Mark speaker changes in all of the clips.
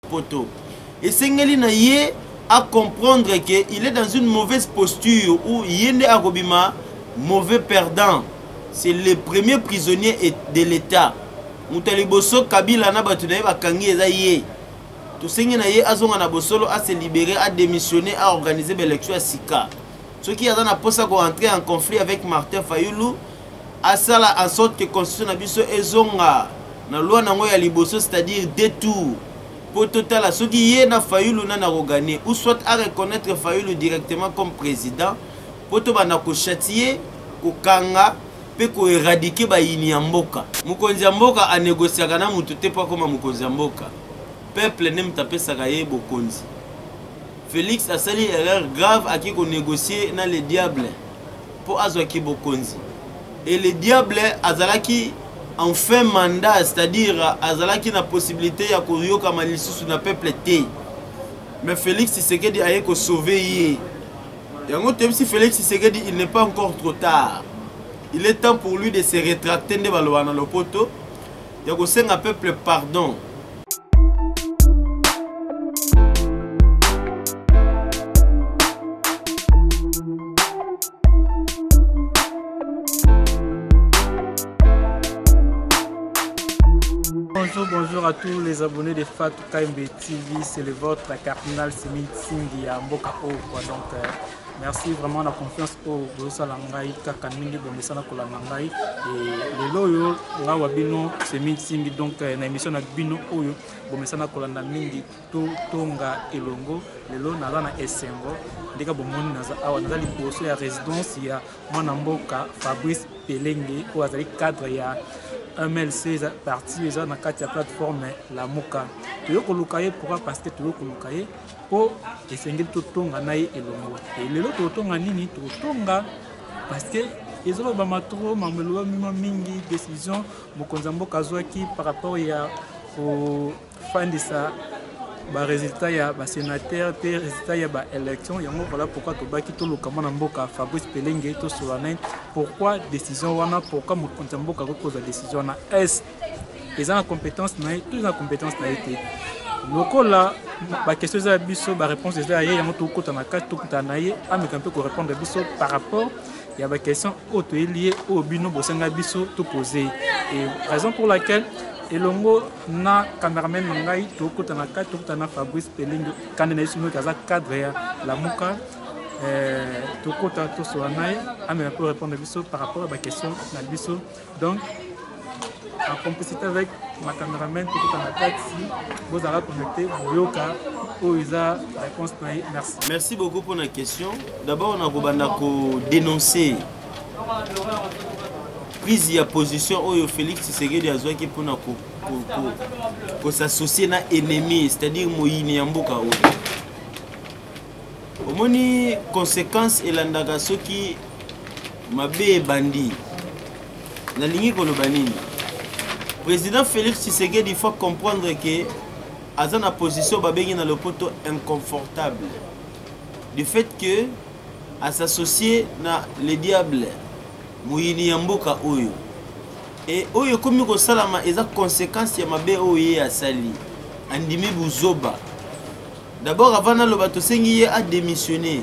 Speaker 1: poto. Et Sengeli na ye à comprendre qu'il est dans une mauvaise posture où Yende Arobima, mauvais perdant. C'est le premier prisonnier de l'État. Moutaliboso Kabila na batunaye bakangi eza ye. Tout Sengeli na ye azonga na bosolo à se libérer, à démissionner, à organiser l'élection à Sika. Ceux qui ont posé à entrer en conflit avec Martin Fayulu, à ça en sorte que la constitution nabiso ezonga na loi nango ya liboso, c'est-à-dire détour. Pour total, ceux qui sont na Fayulu na gagné ou soit à reconnaître Fayulu directement comme président, pour to bana ko châtier, ko kanga, pe ko éradiquer ba yini ya mboka. Mukonzi ya mboka a négocier kana mutu te pas comme mukonzi ya mboka. Peuple n'aime taper sakaye bokonzi. Félix a sali erreur grave à qui qu'on négocier dans le diable pour Azwaki Bokonzi. Et le diable Azalaki en fin mandat, c'est-à-dire Azalaki na possibilité ya koyo kama lisusu na peuple té. Mais Félix Tshisekedi a ko sauver yé. Yango même si Félix Tshisekedi il n'est pas encore trop tard. Il est temps pour lui de se rétracter de balwana le poto. Yako senga peuple pardon.
Speaker 2: Bonjour à tous les abonnés de Fatou KMB TV, c'est le vôtre cardinal Semit Singi à Mboka O. Donc merci vraiment la confiance au Salangai, Kakanmingi, Bomesana Kolangai et les loyaux, là Wabino, Semit Singi, donc une émission avec Bino Oyo, Bomesana Kolanda Mingi, Tonga et Longo, les lots Nazana Essengo, Deka Bomoni Naza, Awanazali Bosso, il y a résidence, il y a Mwanamboka, Fabrice Pelenge, ou Azali cadre, il y a MLC parti déjà dans la plateforme la Moka. Tu veux que pourquoi parce que tu veux que pour essayer de tonga naï et longo. Et les autres tonga nini tonga parce que ils ont pas trop mamelo mingi décision mokonzambo kazwaki par rapport au fin de ça. Ba résultat ya ba sénateur te résultat ya ba élection yango voilà pourquoi to baki to lokama na mboka Fabrice Pelenge to solana pourquoi décision wana pourquoi mokonza mboka ko poser décision na est ils ont la compétence na tous la compétence na été lokola ba question za biso ba réponse za ya yango to kota na ka to kota na ye ameka peu ko répondre biso par rapport il y a des questions auto liées au bino bosenga biso to poser et raison pour laquelle Elongo na cameraman ngai to kota na Fabrice Pelenge quand na sino kaza cadre la Moka to kota to so anaye amena pour répondre biso par rapport à la question na biso donc en complicité avec ma cameraman to kota na taxi vous allez connecter yoka o isa réponse na merci.
Speaker 1: Merci beaucoup pour la question. D'abord on a kobanda ko dénoncer prise de position où Félix Tshisekedi a qui pour s'associer à l'ennemi, c'est-à-dire Moïni Yamboka. Au moins, conséquence et l'andagaso qui m'a bé bandi. La ligne que le banini. Président Félix Tshisekedi, il faut comprendre que à sa position babé dans le poteau inconfortable. Du fait que à s'associer à les diables. Mouyini Yamboka Oyo. Et Oyo comme ko salama eza conséquence ya mabe oyo ya sali. Andimi buzoba. D'abord avant na lobato sengi a démissionné.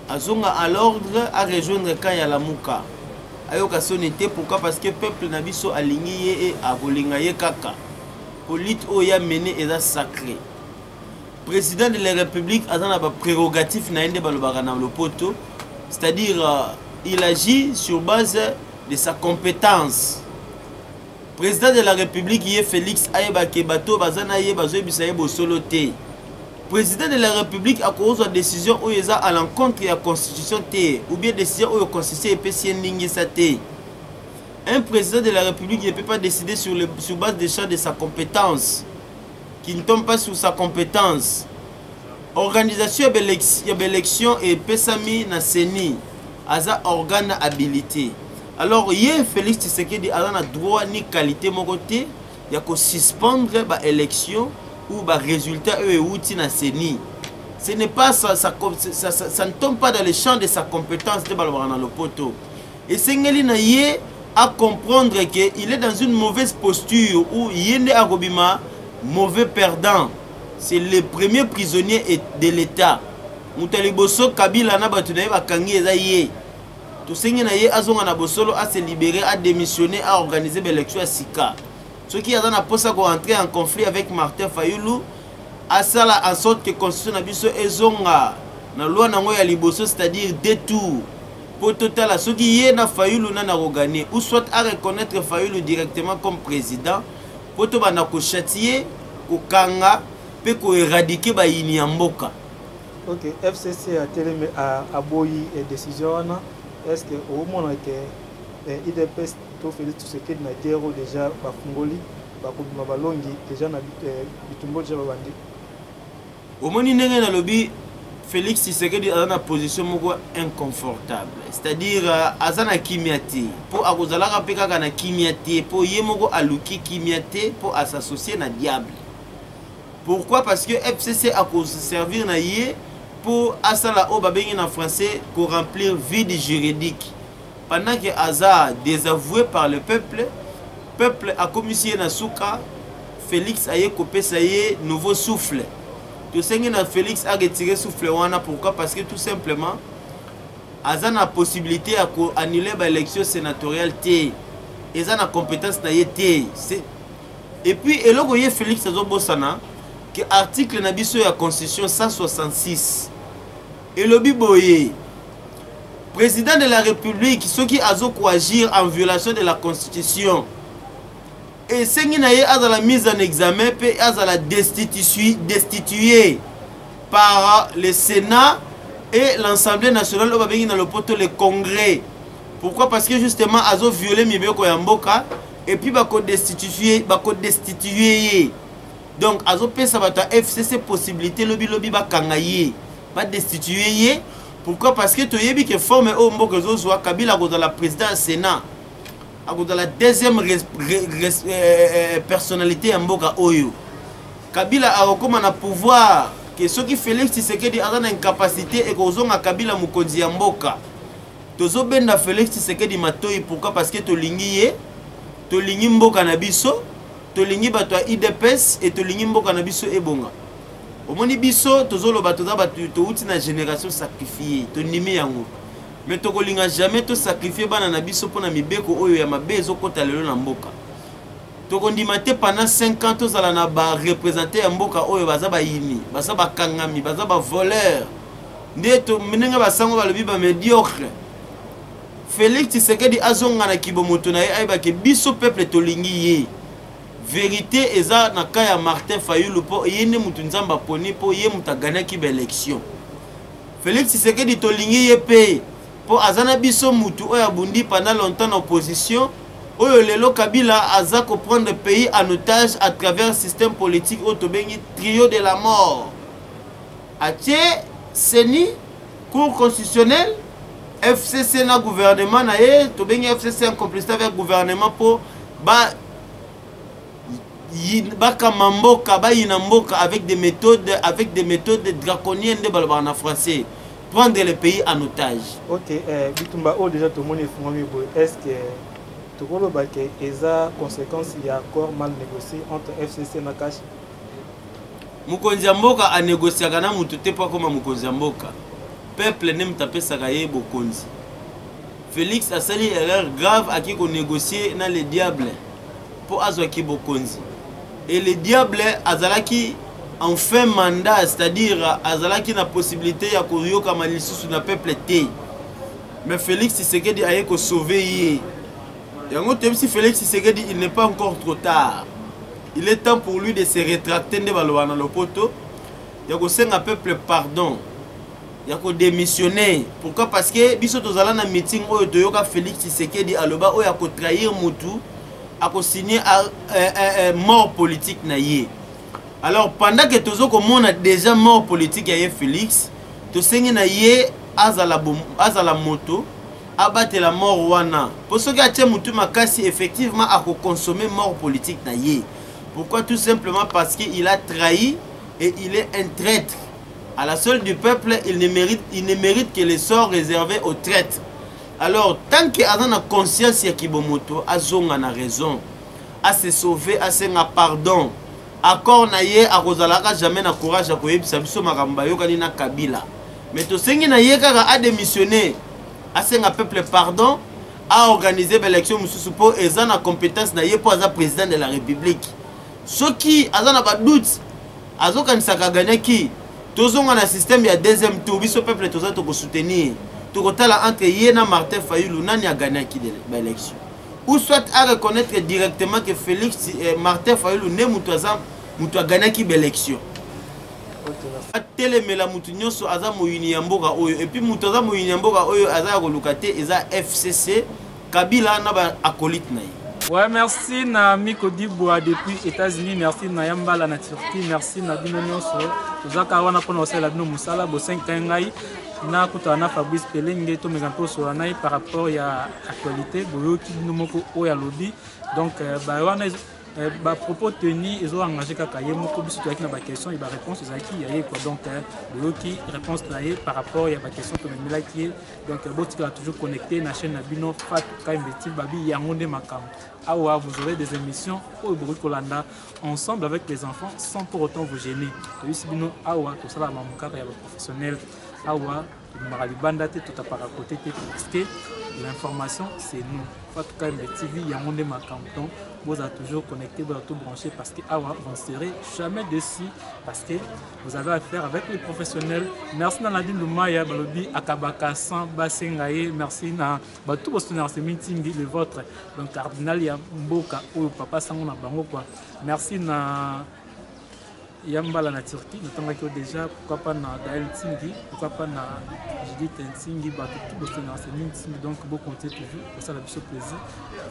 Speaker 1: Azonga à l'ordre à rejoindre quand ya la Muka. Ayoka sonité pourquoi parce que peuple na biso alingi et a kolinga ye kaka. Polite oya mené eza sacré. Président de la République a dans prérogative na ende balobaka na lopoto, c'est-à-dire il agit sur base de sa compétence. Président de la République, il est Félix Ayeba Kebato, Bazana Yeba Zoebisaye Bosolote. Président de la République a causé une décision où il est à l'encontre de la Constitution, ou bien décision où la Constitution est. Un président de la République ne peut pas décider sur base des champs de sa compétence, qui ne tombe pas sur sa compétence. Organisation de l'élection et Pesami Naseni. Aza organe habilité. Alors hier Félix Tshisekedi a droit ni qualité mon côté, il y a que suspendre l'élection ou le résultat outil na seni. Ce n'est pas ça ne tombe pas dans le champ de sa compétence de balbana le poto. Et Sengeli na yé à comprendre que il est dans une mauvaise posture où yende arobima mauvais perdant. c'est le premier prisonnier de l'État. Moutali Bosso Kabila na batu na bakangi eza ye. To sengi na ye azonga na Bosolo a se libérer, a démissionner, a organiser l'élection à Sika. Ce qui a na posa ko entrer en conflit avec Martin Fayulu a sala en sorte que constitution na biso ezonga na loi nango ya liboso, c'est-à-dire détour. Pour total ce qui yé na Fayulu na gagner ou soit à reconnaître Fayulu directement comme président pour to bana ko châtier ko kanga pe ko éradiquer ba yini ya mboka.
Speaker 2: OK, FCC a télé a boyi et décision wana. Est-ce que au moment que IDPS to Félix Tshisekedi na guerre déjà ba fungoli ba ko balongi déjà na bitumbo déjà ba bandi.
Speaker 1: Au moni ndenge na lobby Félix Tshisekedi a une position inconfortable. C'est-à-dire, azana kimiate. Pour akozalaka peka kana kimiate. Pour yemoko aluki kimiate pour s'associer na diable. Pourquoi? Parce que FCC a cause servir na yé pour asala o babengi en français pour remplir vide juridique. Pendant que Aza désavoué par le peuple a commissionné na souka, Félix a yé copé ça yé nouveau souffle. Tout ce que Félix a retiré souffle wana, pourquoi? Parce que tout simplement Aza na possibilité à annuler l'élection sénatoriale té. Aza na compétence na té. Et puis eloko ye Félix azo bosana que article na biso ya constitution 166 et le biboye président de la République ceux qui azo agir en violation de la constitution et sengi na ye aza la mise en examen pe aza la destitué par le Sénat et l'Assemblée nationale au babengi na le poto le Congrès. Pourquoi? Parce que justement azo violé mibeko ya mboka et puis bako destitué. Donc azo pesa bata FCC possibilité lobby ba kangaye ba destitué. Pourquoi? Parce que toyebi que forme au mboka zo zwa Kabila ko dans la présidence Sénat. Dans la deuxième personnalité en Mboka Oyo. Kabila a comme un pouvoir que ceux qui Félix Tshisekedi a une incapacité et qu'on a Kabila Mukonzi en Mboka. Tozo benda Félix Tshisekedi matoi. Pourquoi? Parce que tolingi Mboka Nabiso, tolingi bato IDPS et tolingi Mboka Nabiso ebonga. Au moni biso tozo lo bato to uti na génération sacrifiée, to nimi yango. Mais tu n'as jamais tout sacrifié bana na biso pona mibeko oyo ya mabe ezokota lelo na mboka. Tu as pendant 5 ans tous ala na ba représenter mboka oyo baza ba yini, baza ba kangami, baza ba voleur. Ndeto menenga basango balobi ba médiocre. Félix Tshisekedi azonga na kibomoto na ye ayeba ke biso peuple tolingi ye. Vérité eza na kaya Martin Fayulu po yene mutu nzamba poni po ye mutagana ki ba élection. Félix Tshisekedi tolingi ye pe pour azana biso mutu oya bundi pendant longtemps en opposition oyo lelo Kabila aza ko prendre le pays en otage à travers un système politique autobengi trio de la mort. Atie Seni cour constitutionnelle FCC na gouvernement na ye to bengi FCC en complicité avec gouvernement pour ba kamamboka ba yinamboka avec des méthodes draconiennes de balbana en français. Prendre le pays en otage.
Speaker 2: OK, Bitumba o déjà tout le monde est fumé. Est-ce que tout le monde a des conséquences, il y a accord mal négocié entre FCC et Nakashi?
Speaker 1: Mukonzi mboka a négocié kana mutu te pas comme mukonzi mboka. Peuple n'aime taper sa gaye bokonzi. Félix a sali erreur grave à qui qu'on négocier dans le diable pour azwaki bokonzi. Et le diable azalaki en fin mandat, c'est-à-dire azalaki na possibilité ya koyoka malisusu na peuple te. Mais Félix Tshisekedi a ko sauver yé. Yango même si Félix Tshisekedi il n'est pas encore trop tard. Il est temps pour lui de se rétracter de balwana lopoto. Ya ko senga peuple pardon. Ya ko démissionner. Pourquoi? Parce que biso tozala na meeting oyo toyoka Félix Tshisekedi aloba oyo ya ko trahir mutu, a ko signer mort politique na yé. Alors pendant que tozo comme a déjà mort politique ya Félix, to sengi na yé azala moto abattre la mort wana. Pour ce qui a tient mutu makasi effectivement a consommer mort politique na yé. Pourquoi? Tout simplement parce qu'il a trahi et il est un traître. À la seule du peuple, il ne mérite que les sorts réservés aux traîtres. Alors tant que a conscience ya kibomoto azonga na raison, à se sauver, à se pardon. accord na ye akozalaka jamais na courage ya koyebisa biso makambo bayokani na Kabila. Mais tosengi na ye kaka a démissionner, asenga peuple pardon, a organiser l'élection mususu po eza na compétence na ye po aza président de la République. Soki aza na ba doute azokanisaka gagner ki tozonga na système ya deuxième tour biso peuple toza to ko soutenir to kotala entre ye na Martin Fayulu nani a gagné ki de l'élection, ou soit à reconnaître directement que Félix Martin Fayulu ne mutu a gagné ki l'élection. Atelemela mutu nyonso aza moyini ya mboka oyo, et puis mutu aza moyini ya mboka oyo aza ya koluka te eza FCC Kabila na ba acolyte na ye.
Speaker 2: Ouais, merci na Miko Diboua depuis États-Unis, merci na Yambala na Turquie, merci na bino nyonso tozaka wana pona osala bino musala bo 5 ngai na kutana Fabrice Pelenge to megampo so na par rapport ya actualité boyoki bino moko oya lobby. Donc ba wana ba propos tenus ils ont engagé kaka ye moko biso to na ba question et ba réponse ezaki ya ye quoi. Donc boyoki réponse na ye par rapport ya ba question to memela ki. Donc botika toujours connecté na chaîne na bino Fat Kaimbe Babi yangonde makam. Awa, vous aurez des émissions au Kolanda ensemble avec les enfants sans pour autant vous gêner. Awa, tout ça là, professionnel. Awa, Maralibanda, tout à part à côté, parce que l'information c'est nous. Pas tout cas, les TV, il y a un monde ma canton. Vous êtes toujours connecté, vous êtes tout branché parce que Awa, vous ne serez jamais déçus parce que vous avez affaire avec les professionnels. Merci Nadine Lumaya, Balobi, Akabaka, San, Basengaye, merci na tout votre meeting, le vôtre. Donc, Cardinal Yamboka, ou Papa Sangona Bango, quoi. Merci na Yambala na Turquie, notamment que déjà, pourquoi pas na Dael Tingi, pourquoi pas na Judith Tingi, tout votre meeting, donc, beaucoup compter toujours, pour ça, la plus plaisir.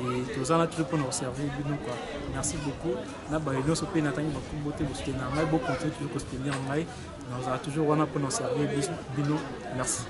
Speaker 2: Et tous en a toujours pour nous observer, quoi. Merci beaucoup. Na Baïdon, ce pays, Nathalie, beaucoup de vous soutenir, beaucoup compter toujours pour soutenir en maille. Nous allons toujours pour nous observer, Bino, merci.